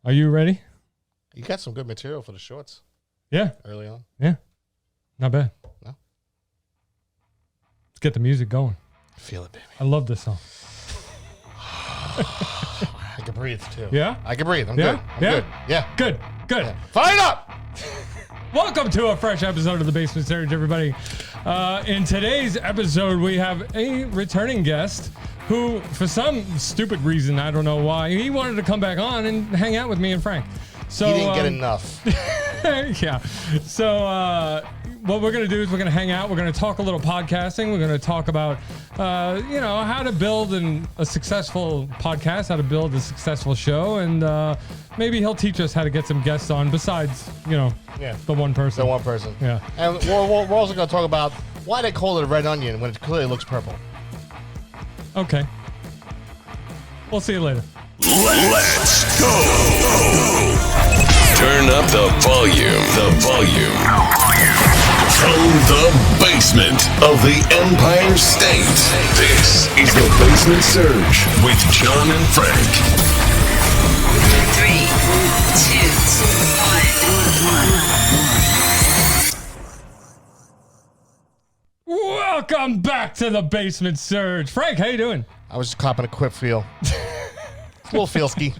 Are you ready? You got some good material for the shorts. Yeah. Early on. Yeah. Not bad. No. Let's get the music going. Feel it, baby. I love this song. I can breathe too. Yeah? I can breathe. I'm Yeah? good. I'm Yeah? good. Yeah. Good. Good. Yeah. Fire it up! Welcome to a fresh episode of The Basement Surge, everybody. In today's episode, we have a returning guest who, for some stupid reason, I don't know why, he wanted to come back on and hang out with me and Frank. So He didn't get enough. yeah. So what we're going to do is we're going to hang out. We're going to talk a little podcasting. We're going to talk about, how to build a successful podcast, how to build a successful show. And maybe he'll teach us how to get some guests on besides, the one person. The one person. Yeah. And we're also going to talk about why they call it a red onion when it clearly looks purple. Okay. We'll see you later. Let's go. Turn up the volume. From the basement of the Empire State. This is the Basement Surge with John and Frank. 3, 2, 1. Welcome back to the Basement Surge. Frank, how you doing? I was just copping a quip feel. A little feelsky.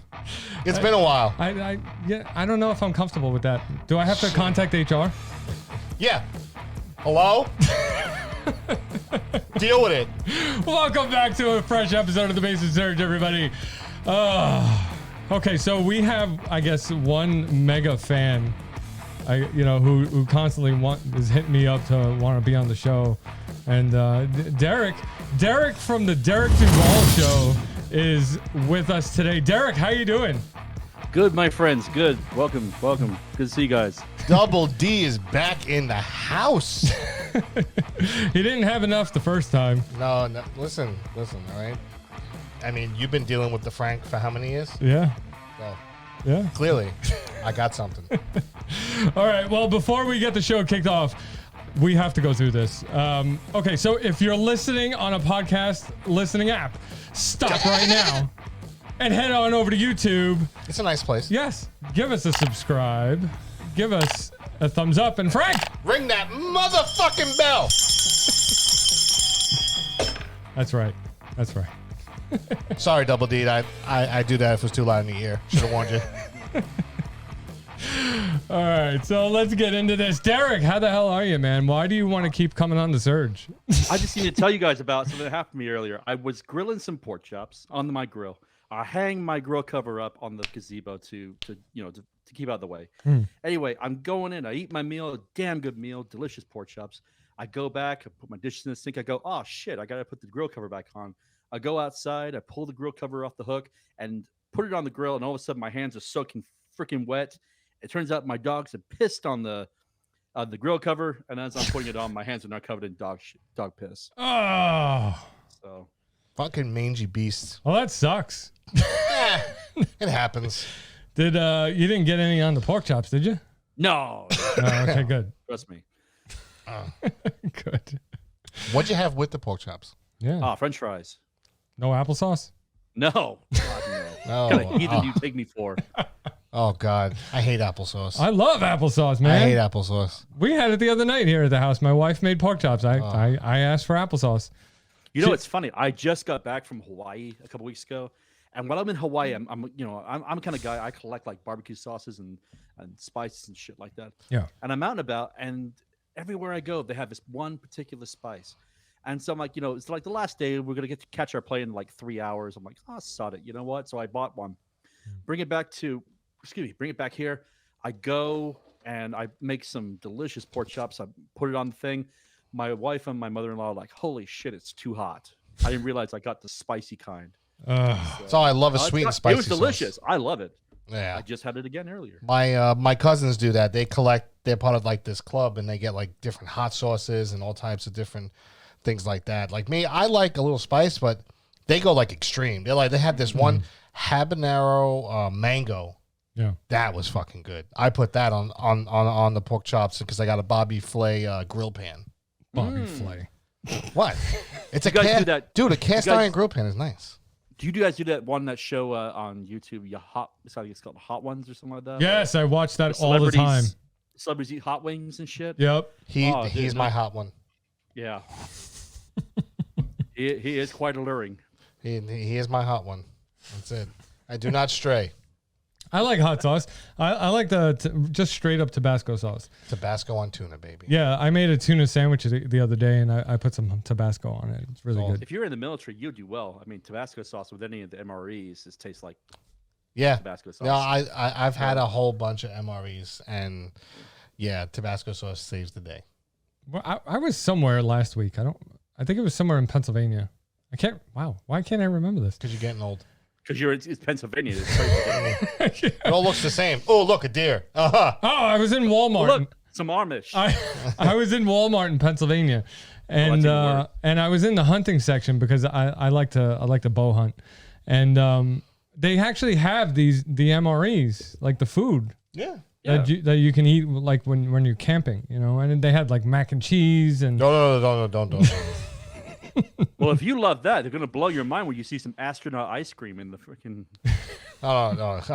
It's been a while. I don't know if I'm comfortable with that. Do I have to contact HR? Yeah. Hello? Deal with it. Welcome back to a fresh episode of the Basement Surge, everybody. Okay, so we have, I guess, one mega fan, who constantly is hitting me up to want to be on the show, and Derek from the Derek Duvall Show is with us today. Derek, how you doing? Good, my friends. Good. Welcome. Good to see you guys. Double D is back in the house. He didn't have enough the first time. No. Listen, all right? I mean, you've been dealing with the Frank for how many years? Yeah. Well, Yeah. clearly, I got something. All right. Well, before we get the show kicked off, we have to go through this. Okay. So if you're listening on a podcast listening app, stop right now and head on over to YouTube. It's a nice place. Yes. Give us a subscribe. Give us a thumbs up. And Frank, Ring that motherfucking bell. That's right. Sorry, Double D. I do that if it was too loud in the ear. Should have warned you. All right. So let's get into this. Derek, how the hell are you, man? Why do you want to keep coming on the Surge? I just need to tell you guys about something that happened to me earlier. I was grilling some pork chops on my grill. I hang my grill cover up on the gazebo to keep out of the way. Anyway, I'm going in. I eat my meal, a damn good meal, delicious pork chops. I go back, I put my dishes in the sink. I go, oh shit, I gotta put the grill cover back on. I go outside, I pull the grill cover off the hook and put it on the grill, and all of a sudden my hands are soaking freaking wet. It turns out my dogs had pissed on the grill cover, and as I'm putting it on, my hands are now covered in dog piss. Oh. So Fucking mangy beast. Well, that sucks. It happens. You didn't get any on the pork chops, did you? no, Oh, okay, good. trust me. Good. What'd you have with the pork chops? Yeah. French fries. No applesauce? No. God, no. Oh, What kind of heathen you take me for? oh God. I hate applesauce. I love applesauce, I man. hate applesauce. We had it the other night here at the house. My wife made pork chops. I asked for applesauce. You know, it's funny. I just got back from Hawaii a couple weeks ago, and when I'm in Hawaii, I'm the kind of guy. I collect like barbecue sauces and spices and shit like that. Yeah. And I'm out and about, and everywhere I go, they have this one particular spice. And so I'm like, it's like the last day we're gonna get to catch our plane in like 3 hours. I'm like, oh, sod it. You know what? So I bought one. Bring it back here. I go and I make some delicious pork chops. I put it on the thing. My wife and my mother-in-law are like, holy shit, it's too hot. I didn't realize I got the spicy kind. That's all I love is sweet and spicy. It was delicious. Sauce. I love it. Yeah. I just had it again earlier. My cousins do that. They're part of like this club, and they get like different hot sauces and all types of different things like that. Like me, I like a little spice, but they go like extreme. They had this one habanero mango. Yeah. That was fucking good. I put that on the pork chops because I got a Bobby Flay grill pan. Bobby Flay. What? It's You guys do that- dude. A cast guys- iron grill pan is nice. Do you guys do that show on YouTube? I think it's called Hot Ones or something like that. Yes, I watch that all the time. Celebrities eat hot wings and shit. Yep. He's my hot one. Yeah. he is quite alluring. He is my hot one. That's it. I do not stray. I like hot sauce. I like just straight up Tabasco sauce. Tabasco on tuna, baby. Yeah, I made a tuna sandwich the other day, and I put some Tabasco on it. It's really good. If you're in the military, you do well. I mean, Tabasco sauce with any of the MREs, it tastes like Tabasco sauce. No, I've had a whole bunch of MREs, and Tabasco sauce saves the day. Well, I was somewhere last week. I think it was somewhere in Pennsylvania. Why can't I remember this? Because you're getting old. Because it's Pennsylvania. It's crazy. It all looks the same. Oh, look, a deer. Uh-huh. Oh, I was in Walmart. Look, some Amish. I was in Walmart in Pennsylvania, and I was in the hunting section because I like to bow hunt, and they actually have the MREs, like the food. Yeah. That you can eat like when you're camping, and they had like mac and cheese and Don't. Well, if you love that, they're gonna blow your mind when you see some astronaut ice cream in the freaking. No, it's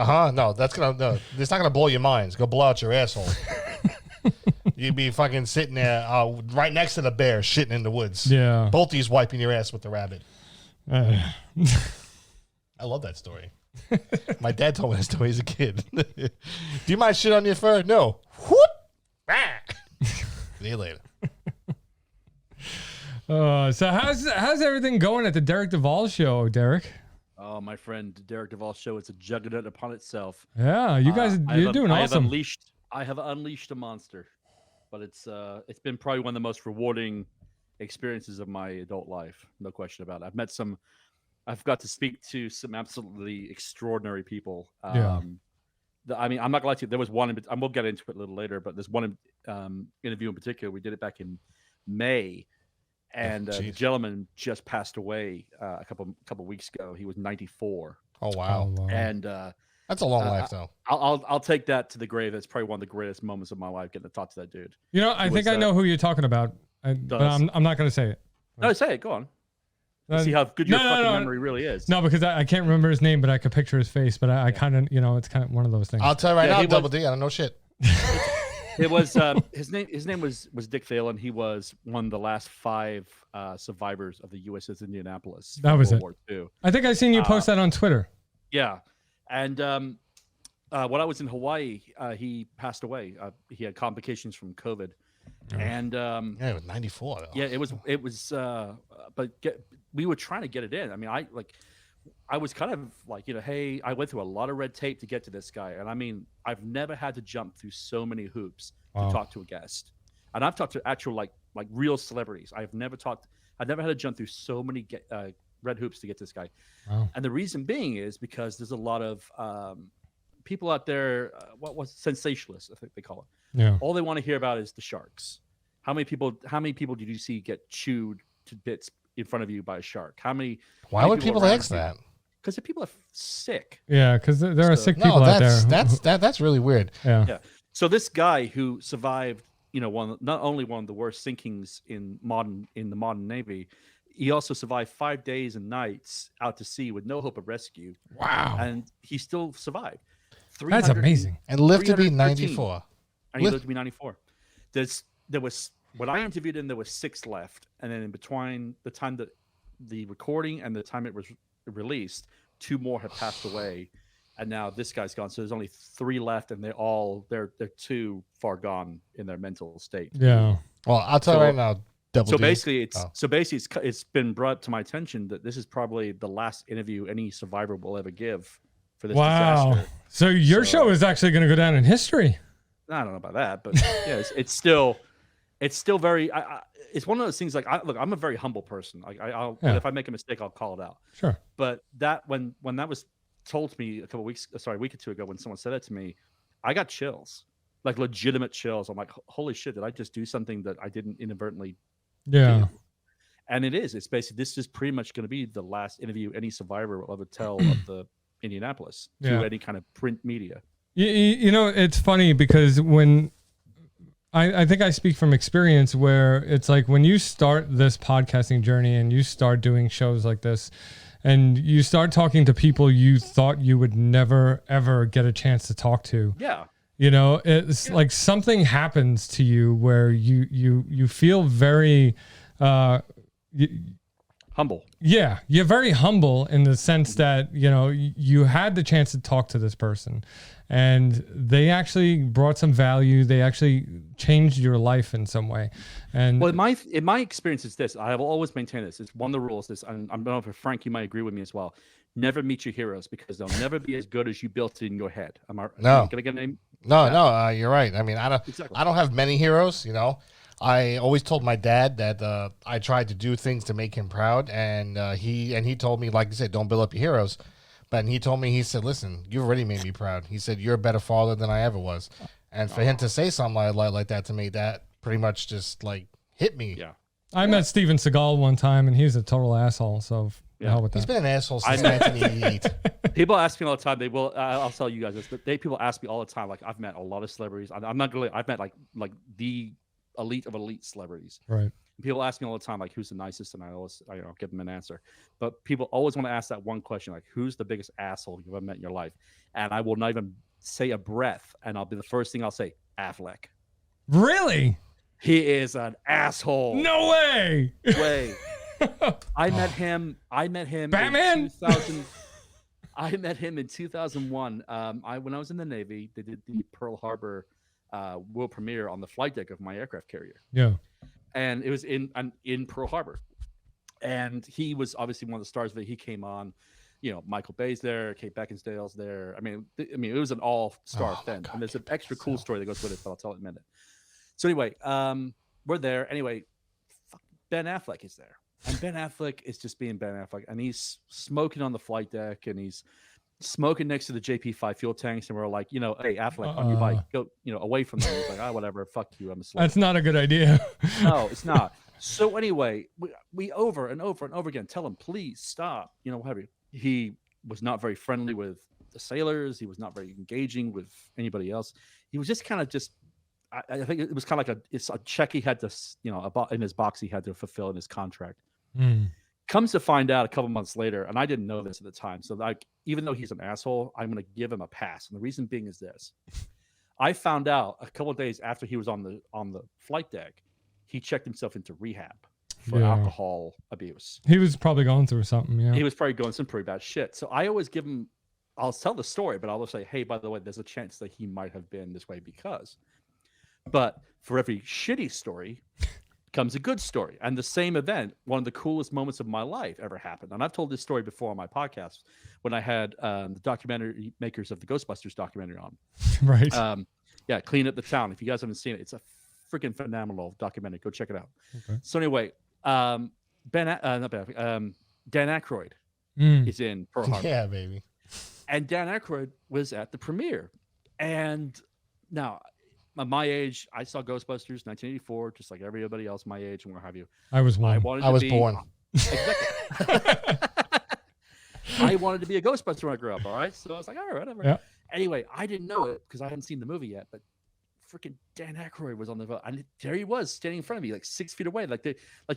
not gonna blow your mind. It's gonna blow out your asshole. You'd be fucking sitting there right next to the bear, shitting in the woods. Yeah. Both these wiping your ass with the rabbit. I love that story. My dad told me that story as a kid. Do you mind shit on your fur? No. Whoop. See you later. So how's everything going at the Derek Duvall show, Derek? Oh, my friend, Derek Duvall show. It's a juggernaut upon itself. Yeah, you guys, you're doing awesome. I have unleashed a monster, but it's been probably one of the most rewarding experiences of my adult life. No question about it. I've got to speak to some absolutely extraordinary people. I mean, I'm not gonna lie to you. There was one, and we'll get into it a little later, but there's one interview in particular. We did it back in May. And the gentleman just passed away a couple weeks ago. He was 94. Oh wow! And that's a long life, though. I'll take that to the grave. That's probably one of the greatest moments of my life, getting to talk to that dude. I think I know who you're talking about, but I'm not going to say it. No, say it. Go on. See how good your memory really is. No, because I can't remember his name, but I could picture his face. But I kind of, it's kind of one of those things. I'll tell you right now, Double D, I don't know shit. It was his name was Dick Thalen. He was one of the last 5 survivors of the USS Indianapolis. That was World War II. I think I seen you post that on Twitter. Yeah, and when I was in Hawaii, he passed away. He had complications from COVID, and it was 94. Though. Yeah, it was. But we were trying to get it in. I mean, I was kind of like, hey, I went through a lot of red tape to get to this guy. And I mean, I've never had to jump through so many hoops to talk to a guest. And I've talked to actual, like real celebrities. I've never had to jump through so many red hoops to get to this guy. Wow. And the reason being is because there's a lot of people out there, what was sensationalists, I think they call it. Yeah. All they want to hear about is the sharks. How many people did you see get chewed to bits in front of you by a shark? Why would people ask that? Because the people are sick. Yeah, because there are sick people out there. That's really weird. Yeah. So this guy who survived, not only one of the worst sinkings in the modern Navy, he also survived 5 days and nights out to sea with no hope of rescue. Wow. And he still survived. That's amazing. And lived to be 94. And he lived to be 94. There was when I interviewed him, there was 6 left, and then in between the time that the recording and the time it was released, 2 more have passed away, and now this guy's gone. So there's only 3 left, and they're too far gone in their mental state. Yeah. Well, I'll tell you right now. Basically, it's been brought to my attention that this is probably the last interview any survivor will ever give for this disaster. So your show is actually going to go down in history. I don't know about that, but yeah, it's still very. It's one of those things. Like, I'm a very humble person. If I make a mistake, I'll call it out. Sure. But that when that was told to me a week or 2 ago, when someone said that to me, I got chills, like legitimate chills. I'm like, holy shit! Did I just do something that I didn't inadvertently? Yeah. do? And it is. It's basically this is pretty much going to be the last interview any survivor will ever tell of the Indianapolis to any kind of print media. It's funny because when I think I speak from experience where it's like when you start this podcasting journey and you start doing shows like this and you start talking to people you thought you would never ever get a chance to talk to. Yeah. You know, it's like something happens to you where you feel very Humble. yeah, you're very humble in the sense that, you know, you had the chance to talk to this person and they actually brought some value. They actually changed your life in some way. And Well, in my experience, it's this. I have always maintained this. It's one of the rules. This, and I don't know if Frank, you might agree with me as well. Never meet your heroes because they'll never be as good as you built it in your head. No. Can I get a name? No, you're right. I mean, Exactly. I don't have many heroes, you know. I always told my dad that I tried to do things to make him proud, and he told me, like I said, don't build up your heroes. But he told me, he said, listen, you've already made me proud. He said, you're a better father than I ever was. And for him to say something like that to me, that pretty much just like hit me. Yeah. I met Steven Seagal one time and he's a total asshole. So Yeah. hell with He's that. been an asshole since 1988. People ask me all the time. They will. I'll tell you guys this, but people ask me all the time. Like I've met a lot of celebrities. I'm not really. I've met like the elite of elite celebrities. Right. People ask me all the time, like, who's the nicest, and I always, give them an answer. But people always want to ask that one question, like, who's the biggest asshole you've ever met in your life? And I will not even say a breath, and I'll be the first thing I'll say, Affleck. Really? He is an asshole. No way. Way. I met him. Batman? In 2000. I met him in 2001. When I was in the Navy, they did the Pearl Harbor world premiere on the flight deck of my aircraft carrier. Yeah. And it was in Pearl Harbor, and he was obviously one of the stars of it. He came on, Michael Bay's there, Kate Beckinsale's there. I mean, it was an all-star event, and there's an extra cool story that goes with it, but I'll tell it in a minute. So anyway, we're there. Anyway, Ben Affleck is there, and Ben Affleck is just being Ben Affleck, and he's smoking on the flight deck, and he's smoking next to the JP5 fuel tanks, and we're like, hey, Affleck, on your bike, go, away from them. He's like, whatever, fuck you, I'm a slave. That's not a good idea. No, it's not. So anyway, we over and over and over again tell him, please stop, whatever. He was not very friendly with the sailors. He was not very engaging with anybody else. He was just kind of I think it was kind of like it's a check he had to, in his box he had to fulfill in his contract. Comes to find out a couple months later, and I didn't know this at the time. So like, even though he's an asshole, I'm going to give him a pass. And the reason being is this: I found out a couple of days after he was on the flight deck, he checked himself into rehab for alcohol abuse. He was probably going through something. Yeah. He was probably going some pretty bad shit. So I always give him. I'll tell the story, but I'll say, hey, by the way, there's a chance that he might have been this way because. But for every shitty story comes a good story. And the same event, one of the coolest moments of my life ever happened. And I've told this story before on my podcast when I had the documentary makers of the Ghostbusters documentary on. Right. Clean Up the Town. If you guys haven't seen it, it's a freaking phenomenal documentary. Go check it out. Okay. So anyway, Dan Aykroyd is in Pearl Harbor. Yeah, baby. And Dan Aykroyd was at the premiere. And now, at my age, I saw Ghostbusters 1984, just like everybody else my age and what have you. I was one. I was born. Exactly. I wanted to be a Ghostbuster when I grew up, all right? So I was like, all right, whatever. Yeah. Anyway, I didn't know it because I hadn't seen the movie yet, but freaking Dan Aykroyd was on the boat. And there he was standing in front of me, like 6 feet away. Like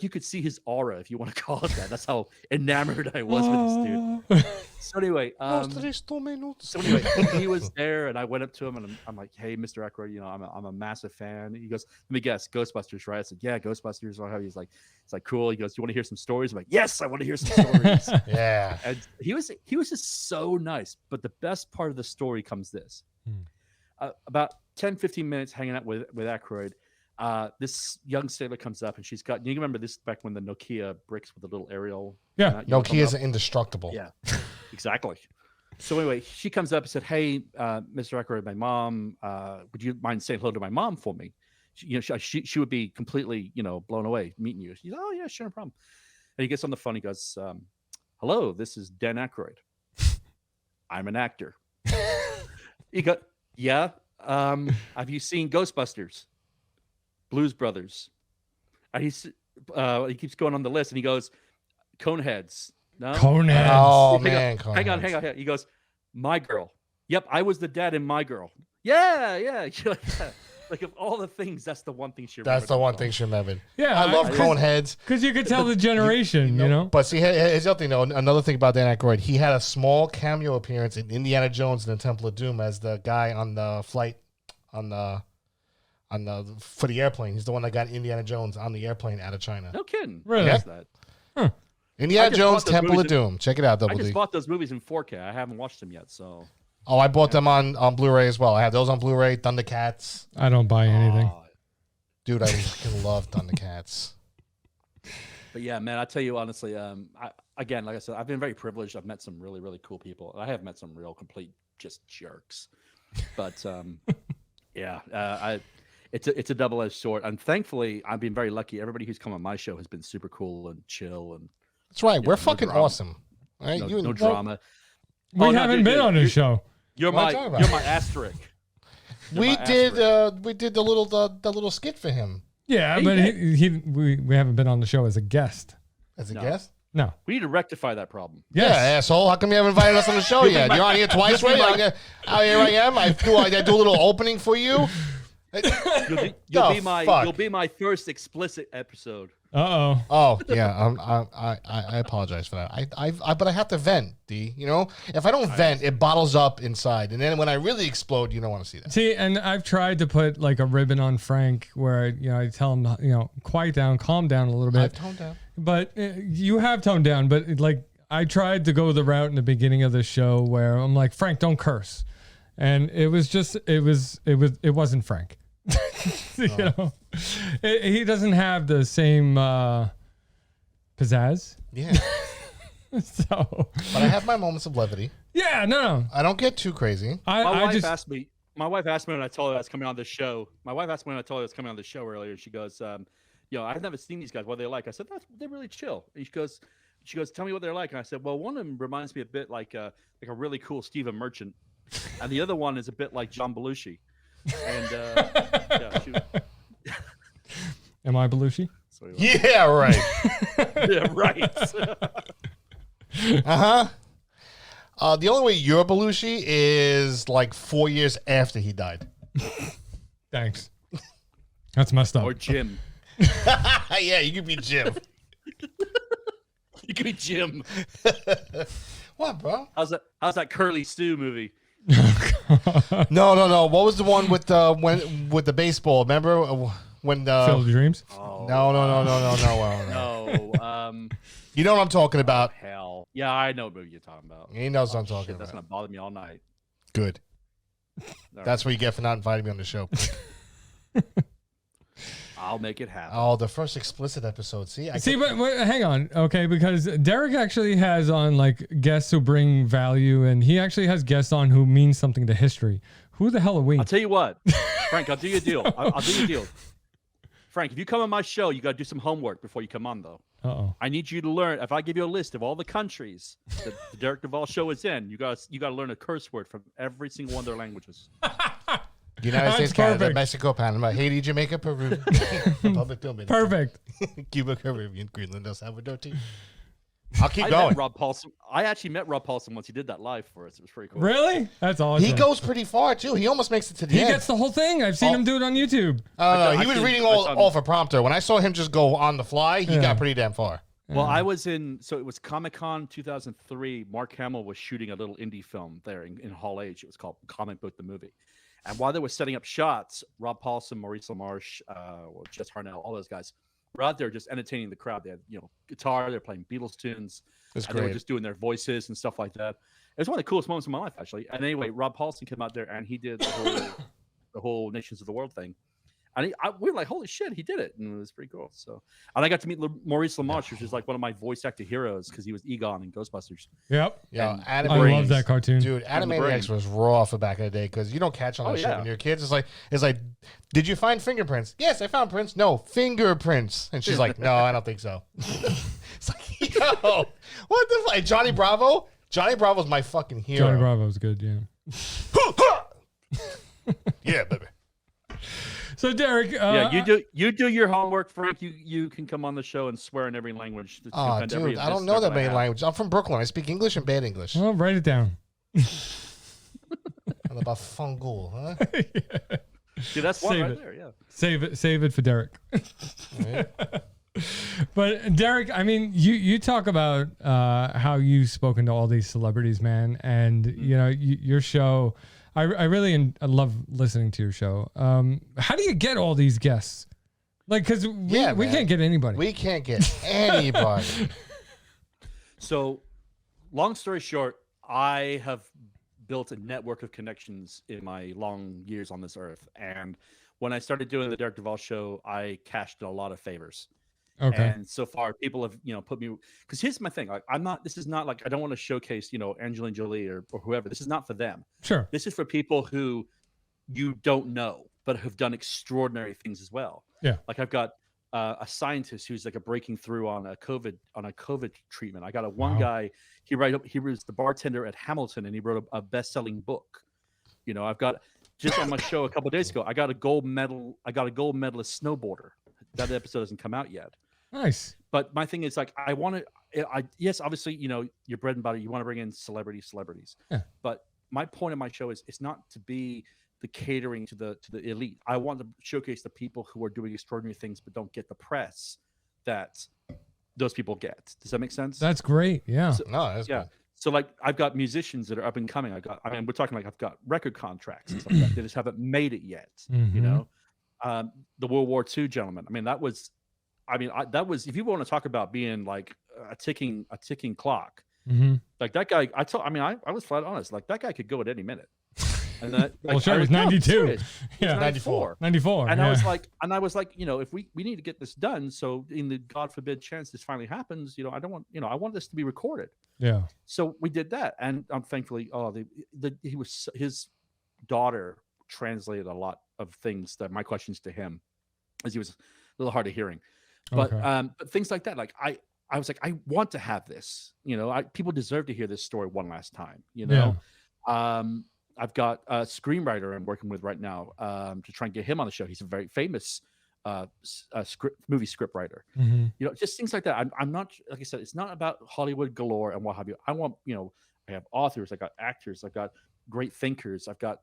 you could see his aura, if you want to call it that. That's how enamored I was with this dude. So anyway, he was there, and I went up to him, and I'm like, "Hey, Mr. Aykroyd, I'm a massive fan." He goes, "Let me guess, Ghostbusters, right?" I said, "Yeah, Ghostbusters." What have you? He's like, "It's like cool." He goes, "Do you want to hear some stories?" I'm like, "Yes, I want to hear some stories." Yeah. And he was just so nice. But the best part of the story comes this: about 10-15 minutes hanging out with Aykroyd. This young sailor comes up, and she's got. You remember this back when the Nokia bricks with the little aerial? Yeah, Nokia's indestructible. Yeah, exactly. So anyway, she comes up and said, "Hey, Mr. Aykroyd, my mom. Would you mind saying hello to my mom for me? She would be completely, blown away meeting you." She's, "Oh yeah, sure, no problem." And he gets on the phone. He goes, "Hello, this is Dan Aykroyd. I'm an actor." He goes, "Yeah. Have you seen Ghostbusters? Blues Brothers?" And he keeps going on the list, and he goes, "Coneheads." No. Coneheads. Oh man, Hang on. He goes, "My Girl." Yep, I was the dad in My Girl. Yeah. Like of all the things, that's the one thing she. That's the one about. thing she remembered. Yeah, I love cone heads. Because you could tell the generation, you know? But see, here's the other thing, though. Another thing about Dan Aykroyd, he had a small cameo appearance in Indiana Jones and the Temple of Doom as the guy on the flight for the airplane. He's the one that got Indiana Jones on the airplane out of China. No kidding. Really? Yes, that. Indiana Jones, Temple of Doom. Check it out, I Double just D. bought those movies in 4K. I haven't watched them yet, so. Oh, I bought them on Blu-ray as well. I have those on Blu-ray. Thundercats. I don't buy anything. Dude, I fucking love Thundercats. But yeah, man, I tell you honestly, again, like I said, I've been very privileged. I've met some really, really cool people. I have met some real complete just jerks. But it's a double-edged sword. And thankfully, I've been very lucky. Everybody who's come on my show has been super cool and chill. And That's right. We're no fucking drama. awesome. Right? No drama. We haven't been on his show. You're What are my you talking about? asterisk. We did the little skit for him Yeah, Hey, but yeah. we haven't been on the show as a guest. as a No. guest. No. We need to rectify that problem. Yes. Yeah, asshole. How come you haven't invited us on the show yet? You're on here twice, right? Here I am. I do a little opening for you. You'll Fuck. be my first explicit episode. Uh-oh. Oh yeah, I apologize for that. But I have to vent, D. You know, if I don't vent, it bottles up inside, and then when I really explode, you don't want to see that. See, and I've tried to put like a ribbon on Frank where, I tell him, quiet down, calm down a little bit. I've toned down. But you have toned down, but like I tried to go the route in the beginning of the show where I'm like, Frank, don't curse. And it wasn't Frank. He doesn't have the same pizzazz. Yeah, So, but I have my moments of levity. yeah, no. I don't get too crazy. My I wife just asked me. My wife asked me when I told her I was coming on this show. My wife asked me when I told her I was coming on the show earlier. She goes, I've never seen these guys. What are they like? I said, they're really chill. And she goes, tell me what they're like. And I said, well, one of them reminds me a bit like a really cool Stephen Merchant, and the other one is a bit like John Belushi. And am I Belushi? Yeah, right. yeah, right. The only way you're Belushi is like 4 years after he died. Thanks. That's messed up. Or Jim. Yeah, you could be Jim. You could be Jim. What, bro? How's that Curly Stew movie? No. What was the one with the baseball? Remember when Field of Dreams? Oh, No. no. You know what I'm talking about. Hell. Yeah, I know what movie you're talking about. He knows what I'm Shit, talking that's about. gonna bother me all night. Good. All That's what you get for not inviting me on the show. I'll make it happen. Oh, the first explicit episode. See, But hang on, okay, because Derek actually has on like guests who bring value, and he actually has guests on who mean something to history. Who the hell are we? I'll tell you what, Frank. I'll do you a deal. I'll do you a deal. Frank, if you come on my show, you got to do some homework before you come on, though. Uh-oh. I need you to learn. If I give you a list of all the countries that the Derek Duvall show is in, you got to learn a curse word from every single one of their languages. United States, That's Canada, perfect. Mexico, Panama, Haiti, Jamaica, Peru, Republic, Dominican, Perfect. Cuba, Caribbean, Greenland, El Salvador, too. I'll keep I going. met Rob Paulson. I actually met Rob Paulson once. He did that live for us. It was pretty cool. Really? That's awesome. He goes pretty far too. He almost makes it to the He end. gets the whole thing. I've seen him do it on YouTube. No, he was actually- reading I saw him- off a prompter. When I saw him just go on the fly, he got pretty damn far. Well, I was so it was Comic-Con 2003. Mark Hamill was shooting a little indie film there in Hall H. It was called Comic Book the Movie. And while they were setting up shots, Rob Paulson, Maurice LaMarche, Jess Harnell, all those guys were out there just entertaining the crowd. They had, guitar, they're playing Beatles tunes, It's and they were great. just doing their voices and stuff like that. It was one of the coolest moments of my life, actually. And anyway, Rob Paulson came out there and he did the whole Nations of the World thing. And we were like, holy shit, he did it. And it was pretty cool. So, and I got to meet Maurice LaMarche, which is like one of my voice actor heroes because he was Egon in Ghostbusters. Yep. Yeah, And I love that cartoon. Dude, Animaniacs was raw for back in the day because you don't catch on that shit when you're kids. It's like, did you find fingerprints? Yes, I found prints. No, fingerprints. And she's like, no, I don't think so. It's like, yo, what the fuck? Johnny Bravo? Johnny Bravo's my fucking hero. Johnny Bravo's good, yeah. Yeah, baby. So Derek, Yeah, you do your homework, Frank. You can come on the show and swear in every language. to Oh, defend every dude, I don't business know that I many have. languages. I'm from Brooklyn. I speak English and bad English. well, write it down. And about fungal, huh? See, that's one Save right it. there. Yeah. Save it for Derek. Right? But Derek, I mean, you talk about how you've spoken to all these celebrities, man, and you know your show. I really I love listening to your show. How do you get all these guests? Like, because we can't get anybody. We can't get anybody. So, long story short, I have built a network of connections in my long years on this earth, and when I started doing the Derek Duvall show, I cashed in a lot of favors. Okay. And so far, people have put me, because here's my thing. Like, this is not like I don't want to showcase Angelina Jolie or whoever. This is not for them. Sure. This is for people who you don't know but have done extraordinary things as well. Yeah. Like I've got a scientist who's like a breaking through on a COVID treatment. I got one guy. He was the bartender at Hamilton, and he wrote a best-selling book. I've got just on my show a couple of days ago. I got a gold medalist snowboarder. That episode hasn't come out yet. Nice. But my thing is like yes, obviously, your bread and butter, you want to bring in celebrities. Yeah. But my point of my show is it's not to be the catering to the elite. I want to showcase the people who are doing extraordinary things but don't get the press that those people get. Does that make sense? That's great. Yeah. So, No, that's yeah. good. So like I've got musicians that are up and coming. We're talking like I've got record contracts and stuff like that. They just haven't made it yet. Mhm. The World War II gentleman. That was if you want to talk about being like a ticking clock, Mm-hmm. like that guy. I was flat honest. Like that guy could go at any minute. And that, Well, sure, he's 92. Yeah, 94. 94. And yeah. I was like, if we need to get this done, so in the God forbid chance this finally happens, I don't want, I want this to be recorded. Yeah. So we did that, and thankfully, his daughter translated a lot of things that my questions to him, as he was a little hard of hearing, but Okay. but things like that, like I was like, I want to have this, people deserve to hear this story one last time, I've got a screenwriter I'm working with right now to try and get him on the show. He's a very famous movie script writer. Mm-hmm. Just things like that. I'm not, like I said, it's not about Hollywood galore and what have you. I want, I have authors, I got actors, I've got great thinkers, I've got,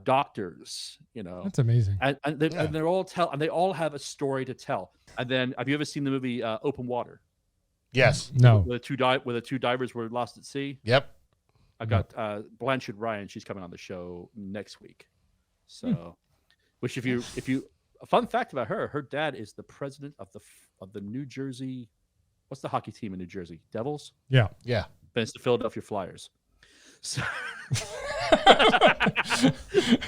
doctors, That's amazing. and they all have a story to tell. And then, have you ever seen the movie Open Water? Yes. No. Where the two divers were lost at sea. Yep. I got Blanchard Ryan. She's coming on the show next week. So, which if you a fun fact about her dad is the president of the New Jersey. What's the hockey team in New Jersey? Devils. Yeah. Yeah. But it's the Philadelphia Flyers. So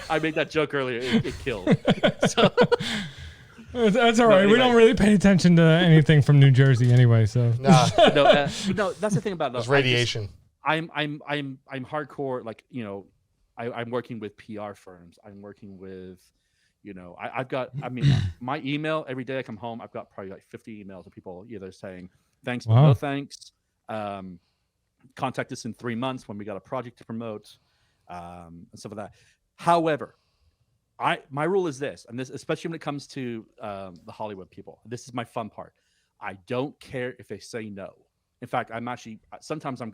I made that joke earlier. It killed. So, That's all right. We anyway. don't really pay attention to anything from New Jersey anyway. So Nah, no, that's the thing about it's radiation. I'm hardcore. Like, I'm working with PR firms. I'm working with, I've got, my email every day I come home, I've got probably like 50 emails of people either saying thanks, but Wow. no thanks. Contact us in 3 months when we got a project to promote, and stuff like that. However, my rule is this, and this, especially when it comes to the Hollywood people, this is my fun part. I don't care if they say no. In fact, sometimes I'm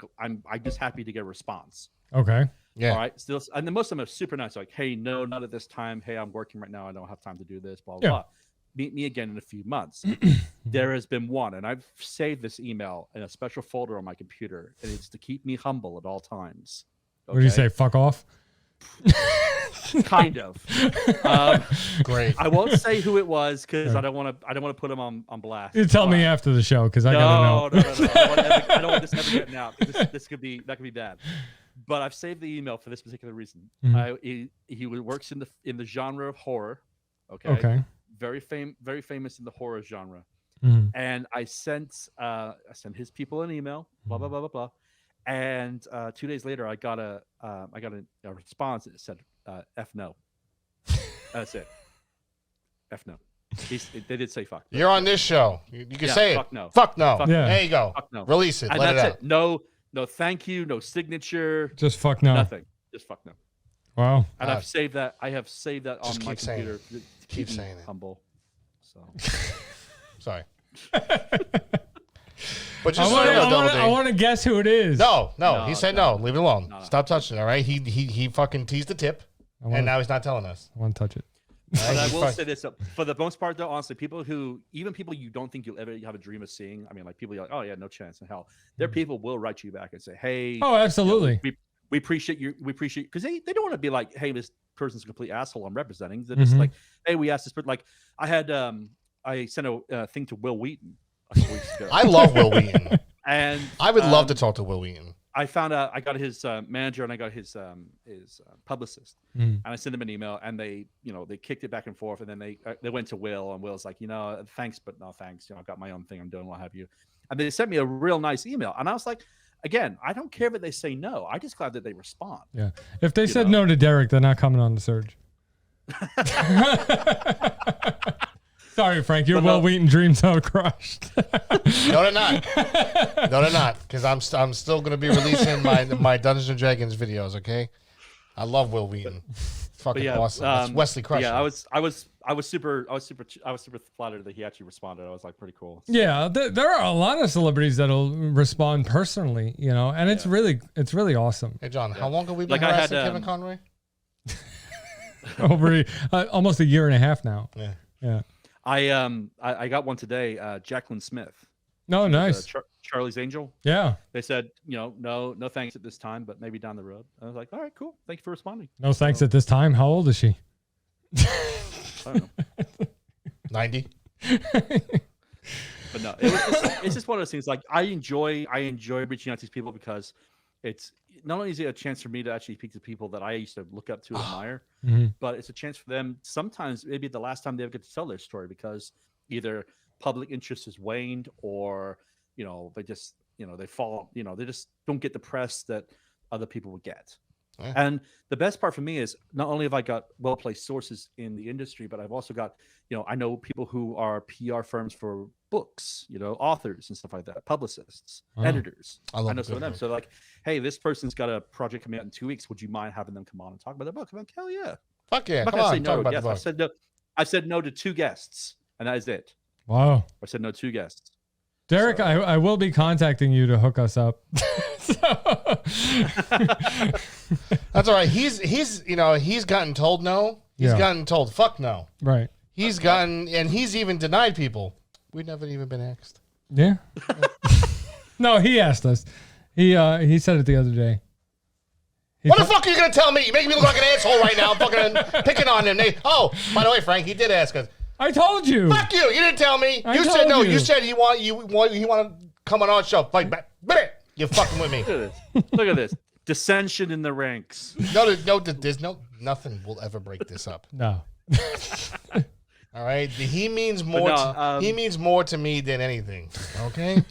just happy to get a response. okay. Yeah. All right. Still, and then most of them are super nice. Like, hey, no, not at this time. Hey, I'm working right now. I don't have time to do this. Blah blah. Yeah. Blah. Meet me again in a few months. There has been one, and I've saved this email in a special folder on my computer, and it's to keep me humble at all times. What do you say? Fuck off. Kind of. Great. I won't say who it was because I don't want to put him on blast. You tell me But- after the show because I gotta know. No. I don't want this ever getting out. That could be bad. But I've saved the email for this particular reason. Mhm. He works in the genre of horror. Okay. Very famous in the horror genre. Mhm. And I sent his people an email. Blah blah blah blah blah. And 2 days later, I got a response that said F no. That's it. F no. They did say fuck. You're on this show. You can Yeah, say fuck it. no. Fuck no. Fuck Yeah. There you go. Fuck no. Release it. And Let it that's out. it. No, thank you. No signature. Just fuck no. Nothing. Just fuck no. Wow. And I've saved that. I have saved that on Just my keep saying computer to Keep keep me saying it. humble. So Sorry. But just so you know, Double I D. want to guess who it is. No, No, he said no. no. Leave it alone. No. Stop touching it, all right? He fucking teased the tip, I wanna, and now he's not telling us. I want to touch it. But I will say this: for the most part, though, honestly, even people you don't think you'll ever have a dream of seeing. I mean, like people, you're like, oh yeah, no chance in hell. Their people will write you back and say, hey, Oh, absolutely. We appreciate you. We appreciate because they don't want to be like, hey, this person's a complete asshole I'm representing. They're just like, hey, we asked this, but like I had I sent a thing to Will Wheaton a couple weeks ago. I love Will Wheaton, and I would love to talk to Will Wheaton. I found out I got his manager and I got his publicist, and I sent them an email, and they kicked it back and forth, and then they went to Will, and Will's like, thanks, but no thanks. I've got my own thing I'm doing, what have you. And they sent me a real nice email, and I was like, again, I don't care that they say no. I just glad that they respond. Yeah. If they said no to Derek, they're not coming on the Surge. Sorry, Frank. Your Will Wheaton dreams are crushed. No, they're not. No, they're not. Because I'm still going to be releasing my Dungeons and Dragons videos. Okay. I love Will Wheaton. Fucking awesome. That's Wesley Crusher. Yeah, I was super flattered that he actually responded. I was like, pretty cool. So, yeah, there are a lot of celebrities that'll respond personally, and it's really awesome. Hey, John, how long have we been harassing Kevin Conroy? Over almost a year and a half now. Yeah. I got one today. Jacqueline Smith. No, nice. Charlie's Angel. Yeah. They said, no thanks at this time, but maybe down the road. I was like, all right, cool. Thank you for responding. No thanks at this time. How old is she? I don't know. 90. But no, it's just one of those things. Like I enjoy reaching out to these people because it's not only is it a chance for me to actually speak to people that I used to look up to and admire, but it's a chance for them. Sometimes maybe the last time they ever get to tell their story because either public interest has waned or they just they fall they just don't get the press that other people would get. Yeah. And the best part for me is not only have I got well-placed sources in the industry, but I've also got, I know people who are PR firms for books, authors and stuff like that, publicists, editors. I know some of them. So like, hey, this person's got a project coming out in 2 weeks. Would you mind having them come on and talk about their book? I'm like, hell yeah. Fuck yeah. I'm not gonna say no. Yes, I said no. I said no to 2 guests, and that is it. Wow. I said no 2 guests. Derek, so. I will be contacting you to hook us up. That's all right. He's gotten told no. He's gotten told fuck no. Right. He's even denied people. We've never even been asked. Yeah. No, he asked us. He said it the other day. What the fuck are you gonna tell me? You're making me look like an asshole right now. Fucking picking on him. By the way, Frank, he did ask us. I told you. Fuck you. You didn't tell me. You said no. You said he want to come on our show. Fight back. You're fucking with me. Look at this. Dissension in the ranks. There's nothing will ever break this up. No. All right. He means more. He means more to me than anything. Okay.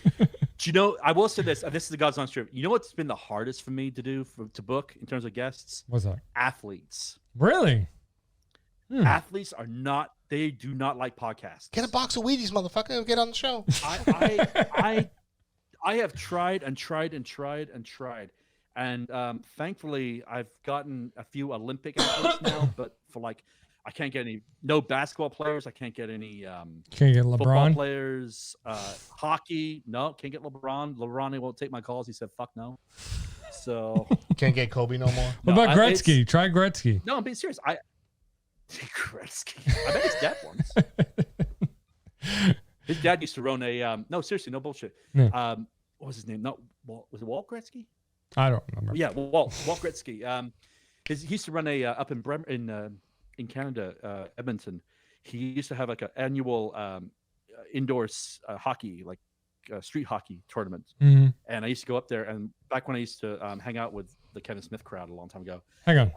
Do I will say this. This is the God's honest truth. You know what's been the hardest for me to do to book in terms of guests? What's that? Athletes. Really? Athletes are not. They do not like podcasts. Get a box of Wheaties, motherfucker, and get on the show. I have tried and tried and tried and tried, and thankfully I've gotten a few Olympic athletes now. But for I can't get any basketball players. I can't get any can't get LeBron football players. Hockey, no, can't get LeBron. LeBron won't take my calls. He said fuck no. So can't get Kobe no more. What about Gretzky? Try Gretzky. No, I'm being serious. Gretzky. I bet his dad once. His dad used to run a no, seriously, no bullshit. Yeah. What was his name? No, was it Walt Gretzky? I don't remember. Yeah, Walt Gretzky. He used to run a up in in Canada, Edmonton. He used to have like an annual indoors hockey, street hockey tournament. Mm-hmm. And I used to go up there, and back when I used to hang out with the Kevin Smith crowd a long time ago. Hang on.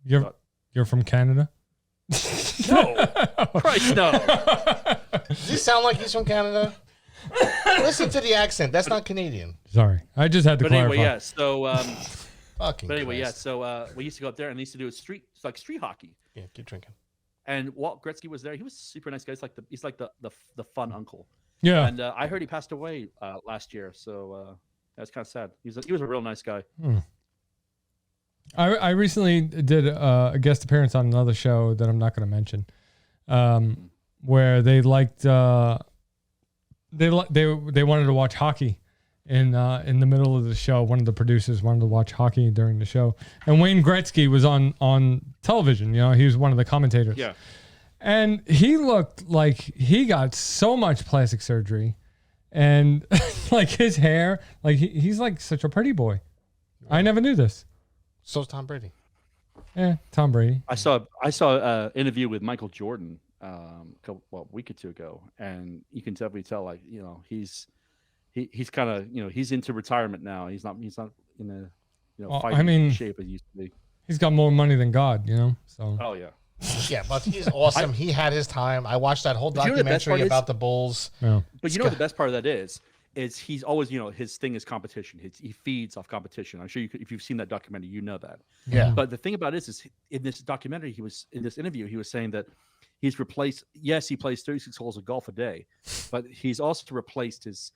You're from Canada? No. Christ, no. Does he sound like he's from Canada? Listen to the accent. That's not Canadian. Sorry. I just had to clarify. Anyway, yeah. So, we used to go up there and they used to do street hockey. Yeah, keep drinking. And Walt Gretzky was there. He was a super nice guy. He's like the fun uncle. Yeah. And I heard he passed away last year. So that's kind of sad. He was a real nice guy. I recently did a guest appearance on another show that I'm not going to mention, where they liked they wanted to watch hockey, in the middle of the show. One of the producers wanted to watch hockey during the show, and Wayne Gretzky was on television. You know, he was one of the commentators. Yeah. And he looked like he got so much plastic surgery, and like his hair, like he's like such a pretty boy. I never knew this. So's Tom Brady. Yeah, Tom Brady. I saw an interview with Michael Jordan a week or two ago, and you can definitely tell, like, you know, he's kind of, you know, he's into retirement now. He's not in a, you know, fighting shape as he used to be. He's got more money than God, you know. So. Oh yeah. Yeah, but he's awesome. He had his time. I watched that whole documentary about the Bulls. Yeah. But you know what the best part of that is he's always, you know, his thing is competition. He feeds off competition. I'm sure if you've seen that documentary, you know that. Yeah. But the thing about it is in this documentary, in this interview, he was saying that he's replaced. Yes, he plays 36 holes of golf a day, but he's also replaced his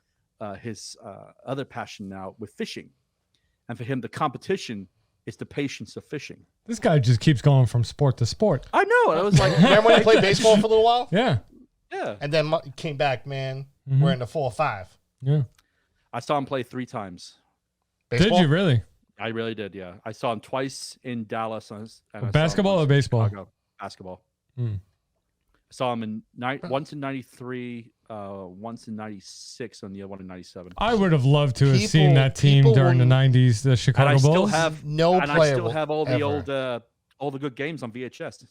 other passion now with fishing, and for him, the competition is the patience of fishing. This guy just keeps going from sport to sport. I know. I was like, remember when he played baseball for a little while? Yeah. Yeah. And then came back, man. Mm-hmm. We're in the 4 or 5. Yeah. I saw him play 3 times. Baseball? Did you really? I really did, yeah. I saw him twice in Dallas. And Basketball or baseball? Basketball. Mm. I saw him once in 93, once in 96, and the other one in 97. I would have loved to have seen that team during the 90s, the Chicago and I Bulls. still have I still have all the ever. all the good games on VHS.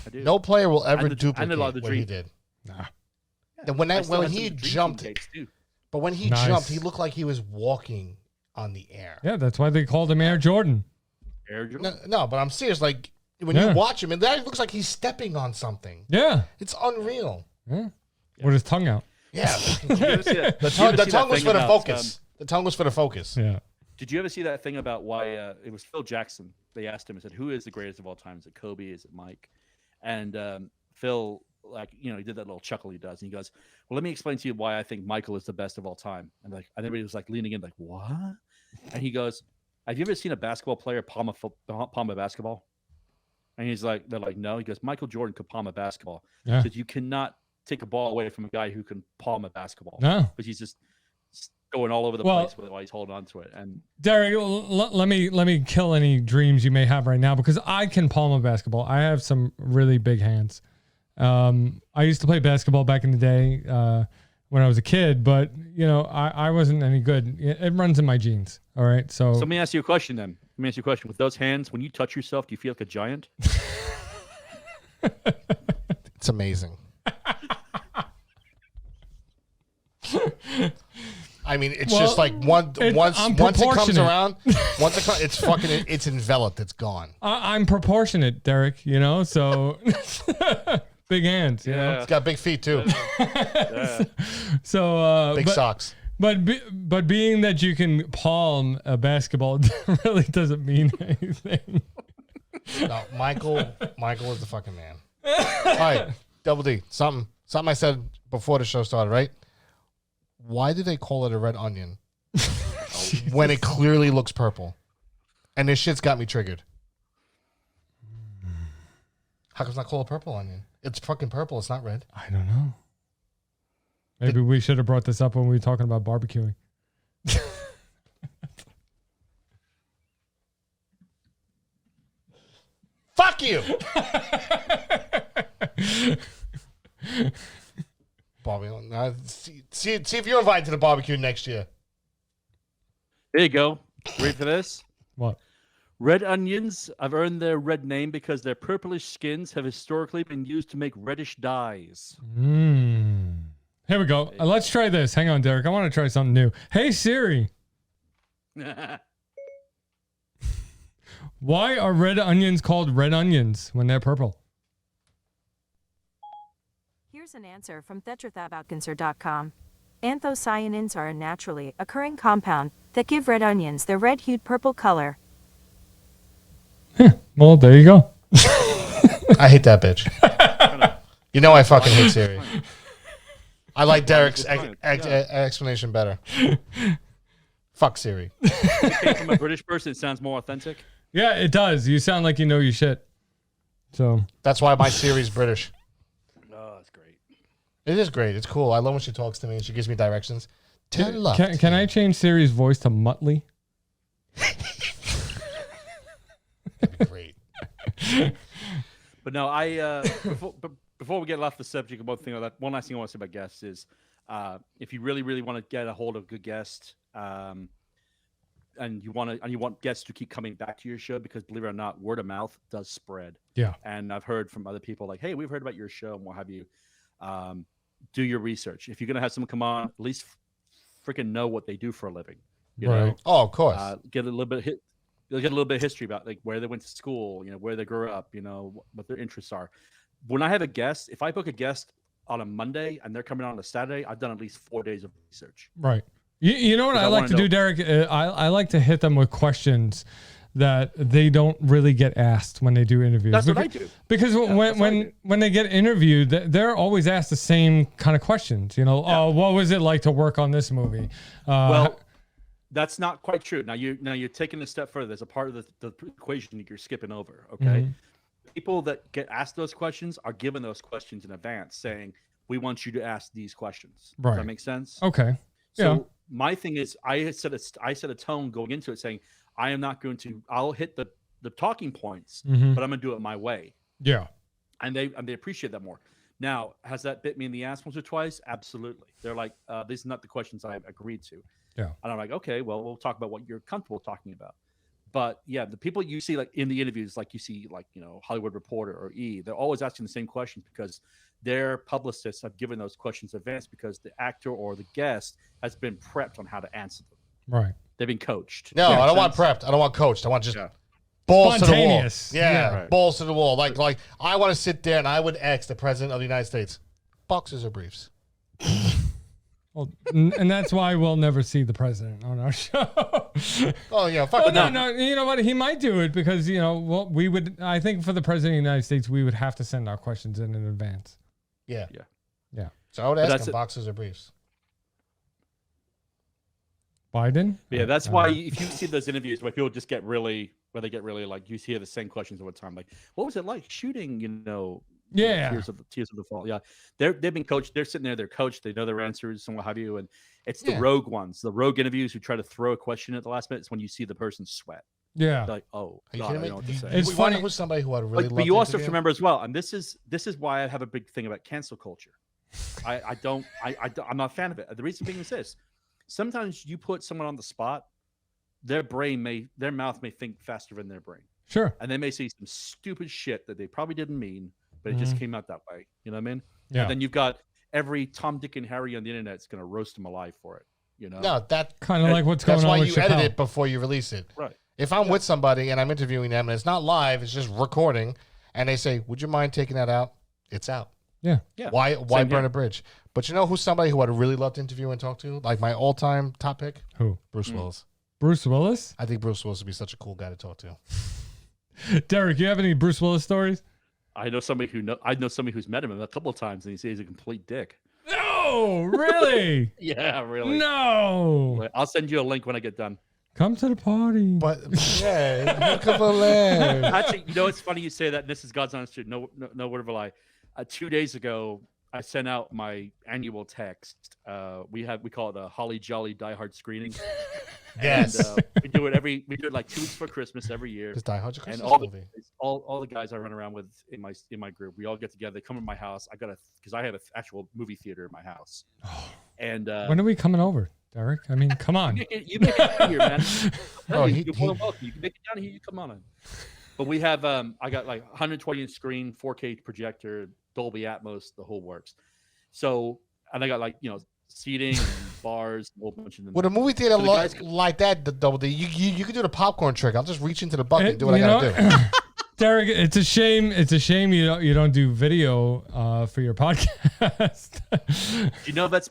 I do. No player will ever And a duplicate lot of the what he dream. did. Nah. And when he jumped, but when he Nice. jumped, he looked like he was walking on the air. Yeah, that's why they called him Air Jordan. Air Jordan? No, but I'm serious. Like when you watch him, it looks like he's stepping on something. Yeah. It's unreal. Yeah. With his tongue out. Yeah. Did you ever see that? The tongue was thing for the about, focus. The tongue was for the focus. Yeah. Did you ever see that thing about why it was Phil Jackson? They asked him and said, "Who is the greatest of all time? Is it Kobe? Is it Mike?" And Phil, like, you know, he did that little chuckle he does, and he goes, "Well, let me explain to you why I think Michael is the best of all time." And like, everybody was like leaning in, like, "What?" And he goes, "Have you ever seen a basketball player palm a basketball?" And he's like, "They're like, no." He goes, "Michael Jordan could palm a basketball." Yeah. He said, "You cannot take a ball away from a guy who can palm a basketball." No. But he's just going all over the place while he's holding on to it. And Derek, let me kill any dreams you may have right now, because I can palm a basketball. I have some really big hands. I used to play basketball back in the day when I was a kid, but you know, I wasn't any good. It runs in my genes. All right. So let me ask you a question then. Let me ask you a question. With those hands, when you touch yourself, do you feel like a giant? It's amazing. I mean, it's just like once it comes around, it's enveloped, it's gone. I'm proportionate, Derek. You know, so big hands. You know? It's got big feet too. Yeah. So big socks. But being that you can palm a basketball really doesn't mean anything. No, Michael is the fucking man. All right, Double D. Something I said before the show started, right? Why did they call it a red onion when it clearly looks purple? And this shit's got me triggered. How come it's not called a purple onion? It's fucking purple. It's not red. I don't know. Maybe we should have brought this up when we were talking about barbecuing. Fuck you. Barbecue. See if you're invited to the barbecue next year. There you go. Ready for this? What? Red onions have earned their red name because their purplish skins have historically been used to make reddish dyes. Here we go. Let's try this. Hang on, Derek. I want to try something new. Hey, Siri. Why are red onions called red onions when they're purple? Here's an answer from tetrathaboucancer.com. Anthocyanins are a naturally occurring compound that give red onions their red-hued purple color. Well, there you go. I hate that bitch. You know I fucking hate Siri. I like Derek's explanation better. Fuck Siri. It came from a British person. It sounds more authentic. Yeah, it does. You sound like you know your shit. So that's why my Siri's British. Oh, that's great. It is great. It's cool. I love when she talks to me and she gives me directions. Can I change Siri's voice to Muttley? Great. But no, before we get off the subject, one last thing I want to say about guests is, if you really, really want to get a hold of a good guest, and you want guests to keep coming back to your show, because believe it or not, word of mouth does spread. Yeah. And I've heard from other people like, hey, we've heard about your show and what have you. Do your research. If you're gonna have someone come on, at least freaking know what they do for a living. You know? Oh, of course. Get a little bit You'll get a little bit of history about like where they went to school, where they grew up, what their interests are. When I have a guest, if I book a guest on a Monday and they're coming on a Saturday, I've done at least 4 days of research. Right. You know what I like to do, Derek? I like to hit them with questions that they don't really get asked when they do interviews. That's what I do. Because when they get interviewed, they're always asked the same kind of questions. Oh, what was it like to work on this movie? Well, that's not quite true. Now you're taking a step further. There's a part of the equation that you're skipping over. Okay, people that get asked those questions are given those questions in advance, saying we want you to ask these questions. Right. Does that make sense? Okay. So my thing is, I set a tone going into it, saying I am not going to. I'll hit the talking points, but I'm going to do it my way. Yeah. And they appreciate that more. Now, has that bit me in the ass once or twice? Absolutely. They're like, these are not the questions I agreed to. Yeah. And I'm like, okay, well, we'll talk about what you're comfortable talking about. But yeah, the people you see like in the interviews, like you see like, Hollywood Reporter or E, they're always asking the same questions because their publicists have given those questions in advance because the actor or the guest has been prepped on how to answer them. Right. They've been coached. No, I don't want prepped. I don't want coached. I want just balls to the wall. Spontaneous. Yeah, right. balls to the wall. Like I want to sit there and I would ask the president of the United States, boxers or briefs? Well, and that's why we'll never see the president on our show. Oh yeah, fuck it. No. You know what? He might do it because we would. I think for the president of the United States, we would have to send our questions in advance. Yeah. So I would But ask him boxers or briefs. Biden. Yeah, that's why if you see those interviews where people just get really, like you hear the same questions all the time, like what was it like shooting? Tears of the Fall. Yeah, they've been coached. They're sitting there. They're coached. They know their answers and what have you. And it's the rogue ones, the rogue interviews who try to throw a question at the last minute. It's when you see the person sweat. Yeah, like, oh, Are you God, I kidding don't know what to me? say. It's funny. Who's somebody who I'd really love But you to also have to interview? remember as well, and this is why I have a big thing about cancel culture. I'm not a fan of it. The reason being is this: sometimes you put someone on the spot, their mouth may think faster than their brain. Sure. And they may say some stupid shit that they probably didn't mean, but it just came out that way. You know what I mean? Yeah. And then you've got every Tom, Dick, and Harry on the internet is going to roast them alive for it. No, that kind of like what's going that's on why with you Chappelle. edit it before you release it. Right. If I'm with somebody and I'm interviewing them and it's not live, it's just recording, and they say, "Would you mind taking that out?" It's out. Yeah. Why Same burn here. a bridge? But you know who's somebody who I'd really love to interview and talk to? Like my all-time top pick? Who? Bruce Willis. Bruce Willis. I think Bruce Willis would be such a cool guy to talk to. Derek, you have any Bruce Willis stories? I know somebody who's met him a couple of times, and he says he's a complete dick. No, really? Yeah, really. No. I'll send you a link when I get done. Come to the party. But yeah, look at the land. Actually, it's funny you say that. And this is God's honest truth. No word of a lie. 2 days ago, I sent out my annual text. We call it a Holly Jolly Die Hard screening. Yes. And, we do it like 2 weeks for Christmas every year. It's Die Hard's a And Christmas movie. all the guys I run around with in my group, we all get together. They come to my house. Because I have an actual movie theater in my house. And when are we coming over, Derek? I mean, come on. you make it down here, man. You're more than welcome. You can make it down here. You come on in. But we have I got like 120 inch screen, 4K projector, Dolby Atmos, the whole works. So, and I got like seating and bars, a whole bunch of them. With a movie theater So the guys like that, the Double D, you can do the popcorn trick. I'll just reach into the bucket and do what I gotta do. Derek, it's a shame. It's a shame you don't do video for your podcast. Do you know that's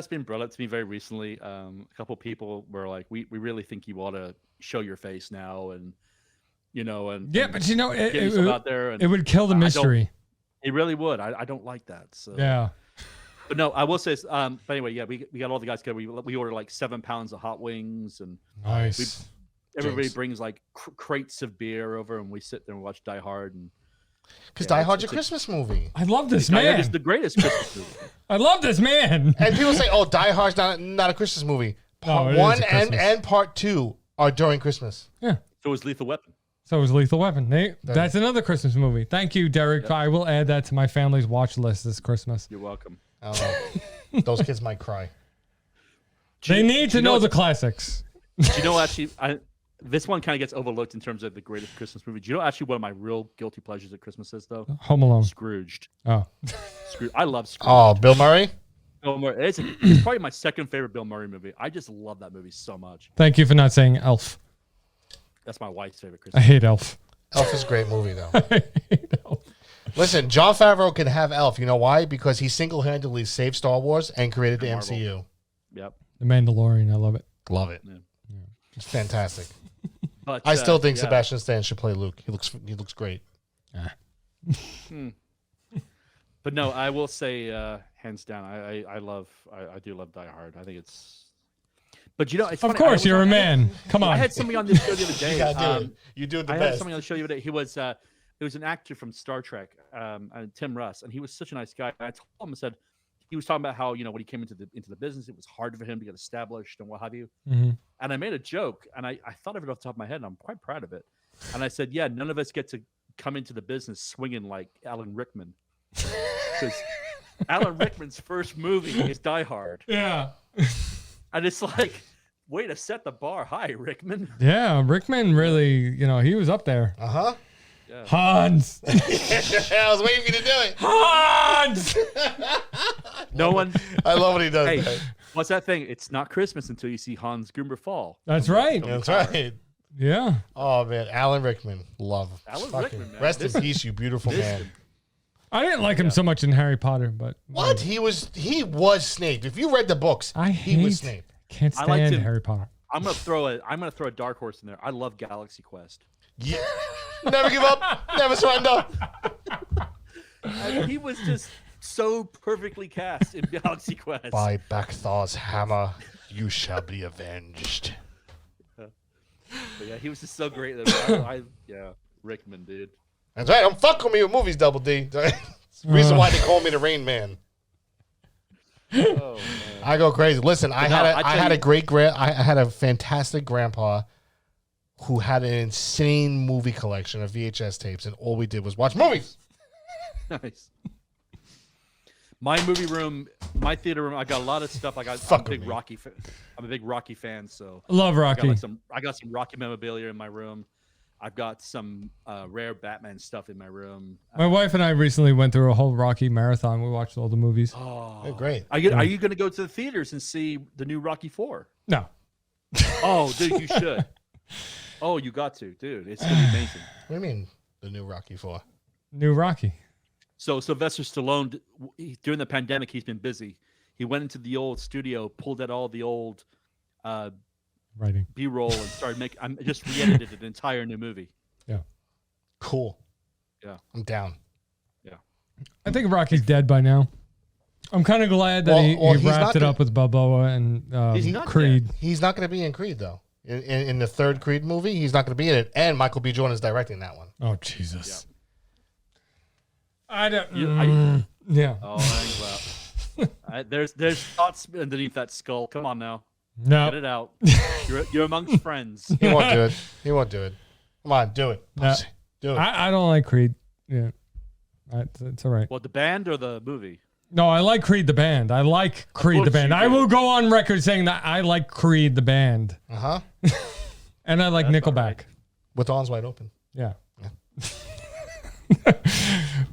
been brought up to me very recently? A couple people were like, "We really think you ought to show your face now," and yeah, but get yourself out there. And it would kill the mystery. It really would. I don't like that. So. Yeah. But no, I will say. But anyway, yeah, we got all the guys together. We ordered like 7 pounds of hot wings, and Nice. everybody brings like crates of beer over, and we sit there and watch Die Hard. And Because Yeah, Die Hard's a it's a- Christmas movie. I love this Die Hard man. is the greatest Christmas movie. I love this man. And people say, "Oh, Die Hard's not a Christmas movie." No, Part it is one a Christmas. and part two are during Christmas. Yeah. So is Lethal Weapon. So is Lethal Weapon. That's another Christmas movie. Thank you, Derek. I will add that to my family's watch list this Christmas. You're welcome. I don't know. Those kids might cry. They need to you know know the what's- classics. Do you know actually? This one kind of gets overlooked in terms of the greatest Christmas movie. Do you know actually one of my real guilty pleasures at Christmas is though? Home Alone. Scrooged. Oh. Scrooge. I love Scrooge. Oh, Bill Murray. Bill Murray. It's probably my second favorite Bill Murray movie. I just love that movie so much. Thank you for not saying Elf. That's my wife's favorite I Christmas. hate Elf. Elf is a great movie though. I hate Elf. Listen, Jon Favreau can have Elf. You know why? Because he single-handedly saved Star Wars and created the Marvel. MCU. Yep. The Mandalorian. I love it. Love it. Yeah. It's fantastic. But I still think yeah. Sebastian Stan should play Luke. He looks great. But no, I will say, hands down, I do love Die Hard. I think it's. But you know, it's Of funny, I course, was you're a on- man. Come I on. had somebody on this show the other day. You gotta do it. You do it the I had best. somebody on the show the other day. He was it was an actor from Star Trek, Tim Russ, and he was such a nice guy. And I told him, I said, he was talking about how when he came into the business, it was hard for him to get established and what have you. Mhm. And I made a joke, and I thought of it off the top of my head, and I'm quite proud of it. And I said, yeah, none of us get to come into the business swinging like Alan Rickman, because Alan Rickman's first movie is Die Hard, Yeah. and it's like, way to set the bar high, Rickman. Yeah. Rickman really, he was up there. Uh-huh. Hans. I was waiting for you to do it. Hans. No one. I love what he does. Hey, man. what's that thing? It's not Christmas until you see Hans Gruber fall. That's right. That's right. Yeah. Oh man, Alan Rickman, love. Alan Fucking Rickman, man. rest in peace, you beautiful man. I didn't like him so much in Harry Potter, but What? He was Snape. If you read the books, he was Snape. Can't I liked stand him. Harry Potter. I'm gonna throw a dark horse in there. I love Galaxy Quest. Yeah. Never give up, never surrender. And he was just so perfectly cast in Galaxy Quest. By Backthor's hammer, you shall be avenged. But yeah, he was just so great. That Rickman, dude. That's right. Don't fuck with me with movies, Double D. It's the reason why they call me the Rain Man. Oh man. I go crazy. Listen, I had a fantastic grandpa who had an insane movie collection of VHS tapes, and all we did was watch movies. Nice. My movie room, my theater room. I got a lot of stuff. I'm a big Rocky fan, so Love I Rocky. got some Rocky memorabilia in my room. I've got some rare Batman stuff in my room. My wife and I recently went through a whole Rocky marathon. We watched all the movies. Oh, They're great. Are you going to go to the theaters and see the new Rocky 4? No. Oh, dude, you should. Oh, you got to, dude. It's going to be amazing. What do you mean, the new Rocky 4? New Rocky. So Sylvester Stallone, during the pandemic, he's been busy. He went into the old studio, pulled out all the old Writing. B-roll, and started making. I just re-edited an entire new movie. Yeah. Cool. Yeah. I'm down. I think Rocky's dead by now. I'm kind of glad that Well, he he's wrapped not it gonna- up with Balboa and He's not Creed. He's not going to be in Creed, though. In the third Creed movie, he's not going to be in it. And Michael B. Jordan is directing that one. Oh, Jesus. I don't. Yeah. Yeah. Oh, there's thoughts underneath that skull. Come on now, No. get it out. You're amongst friends. He won't do it. He won't do it. Come on, do it. No. Do it. I don't like Creed. Yeah. It's all right. What, the band or the movie? No, I like Creed the band. I like Creed the course band. you I do. will go on record saying that I like Creed the band. Uh-huh. And I like That's all Nickelback. right. With arms wide open. Yeah.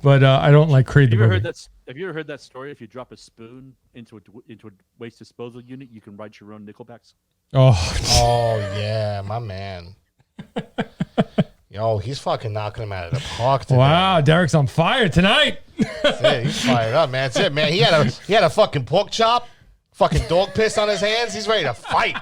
But I don't like Creed the Have you ever movie. heard that? Have you ever heard that story? If you drop a spoon into a waste disposal unit, you can write your own Nickelbacks. Oh, Oh, yeah, my man. Yo, he's fucking knocking him out of the park today. wow. Derek's on fire tonight. That's it. He's fired up, man. That's it, man. He had a fucking pork chop, fucking dog piss on his hands. He's ready to fight.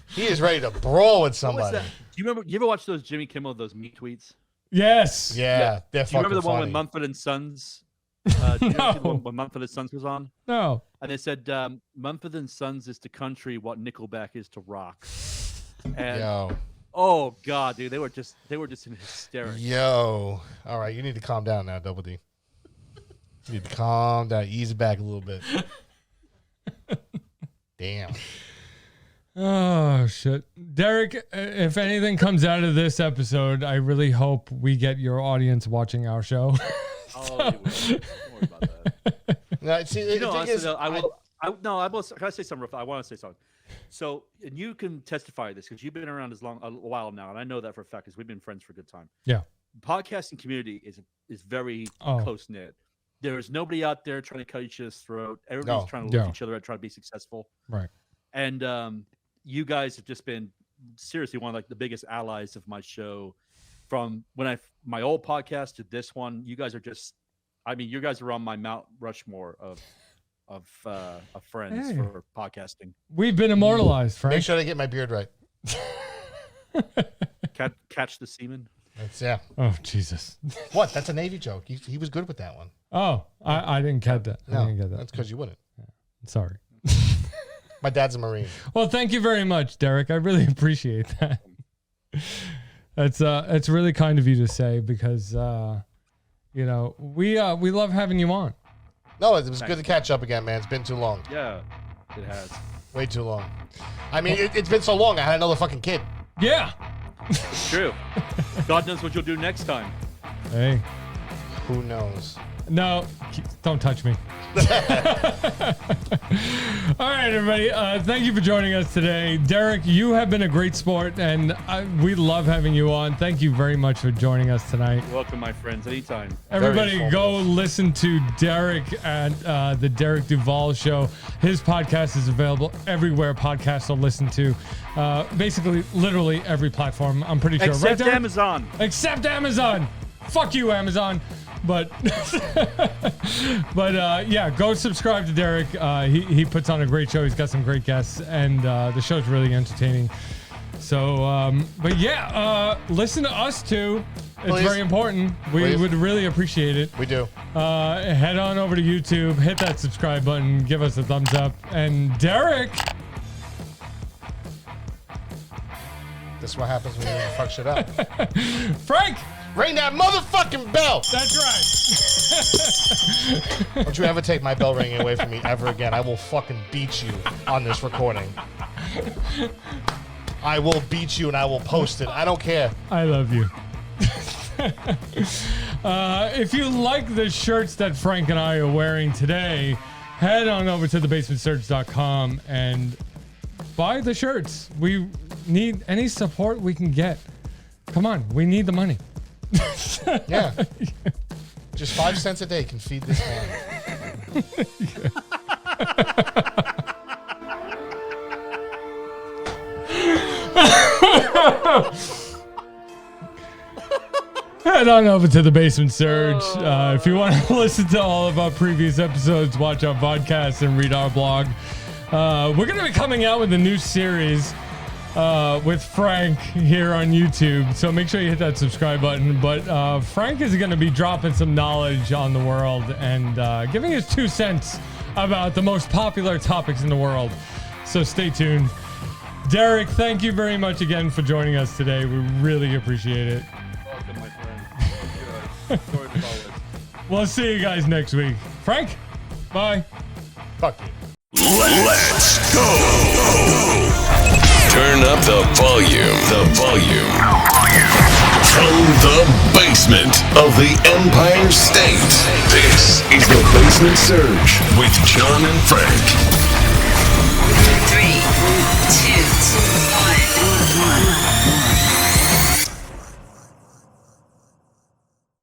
He is ready to brawl with What was somebody. that? Do you remember? You ever watch those Jimmy Kimmel, those meat tweets? Yes. Yeah, they're Do you remember fucking the one funny. when Mumford and Sons? Do you ever see the No. one when Mumford and Sons was on? No. And they said Mumford and Sons is to country what Nickelback is to rock. And Yo, Oh God, dude, they were just in hysterics. Yo. All right, you need to calm down now, Double D. You need to calm down. Ease back a little bit. Damn. Oh, shit. Derek, if anything comes out of this episode, I really hope we get your audience watching our show. Oh, you will. Don't worry about that. No, see, the thing Honestly, is, though, I will. Can I say something? I want to say something. So, and you can testify to this because you've been around a while now, and I know that for a fact because we've been friends for a good time. Yeah. Podcasting community is very close knit. There is nobody out there trying to cut each other's throat. Everybody's trying to look each other and try to be successful. Right. And you guys have just been seriously one of like the biggest allies of my show. From when my old podcast to this one, you guys are just. I mean, you guys are on my Mount Rushmore of friends for podcasting. We've been immortalized, Frank. make sure I get my beard right. Catch the semen. Yeah. Oh, Jesus. What? That's a Navy joke. He was good with that one. Oh, I didn't get that. I didn't get that. That's because you wouldn't. Sorry. My dad's a Marine. Well, thank you very much, Derek. I really appreciate that. It's really kind of you to say because we love having you on. No, it was good to catch up again, man. It's been too long. Yeah, it has. Way too long. I mean, it's been so long. I had another fucking kid. Yeah. It's true. God knows what you'll do next time. Hey. Who knows? No, don't touch me. All right, everybody. Thank you for joining us today. Derek, you have been a great sport, and we love having you on. Thank you very much for joining us tonight. You're welcome, my friends. Anytime. Everybody, go listen to Derek at the Derek Duvall Show. His podcast is available everywhere podcasts are listened to. Basically, literally every platform. I'm pretty sure. Except right, Amazon. Except Amazon. Fuck you, Amazon. But yeah, go subscribe to Derek. He puts on a great show. He's got some great guests, and the show's really entertaining. So, but yeah, listen to us too. It's Please. very important. We would really appreciate it. We do. Head on over to YouTube, hit that subscribe button, give us a thumbs up. And Derek, This is what happens when you fuck shit up. Frank, Ring that motherfucking bell. that's right. Don't you ever take my bell ringing away from me ever again. I will fucking beat you on this recording. I will beat you and I will post it. I don't care. I love you. If you like the shirts that Frank and I are wearing today, head on over to thebasementsurge.com and buy the shirts. We need any support we can get. Come on, we need the money. Yeah. Just 5 cents a day can feed this man. Head on over to the Basement Surge. If you want to listen to all of our previous episodes, watch our podcast, and read our blog. We're going to be coming out with a new series with Frank here on YouTube. So make sure you hit that subscribe button. But Frank is going to be dropping some knowledge on the world and giving his 2 cents about the most popular topics in the world. So stay tuned. Derek, thank you very much again for joining us today. We really appreciate it. Welcome, my friend. Sorry for all this. We'll see you guys next week. Frank, bye. Fuck you. Let's go. Turn up the volume. From the basement of the Empire State, this is the Basement Surge with John and Frank.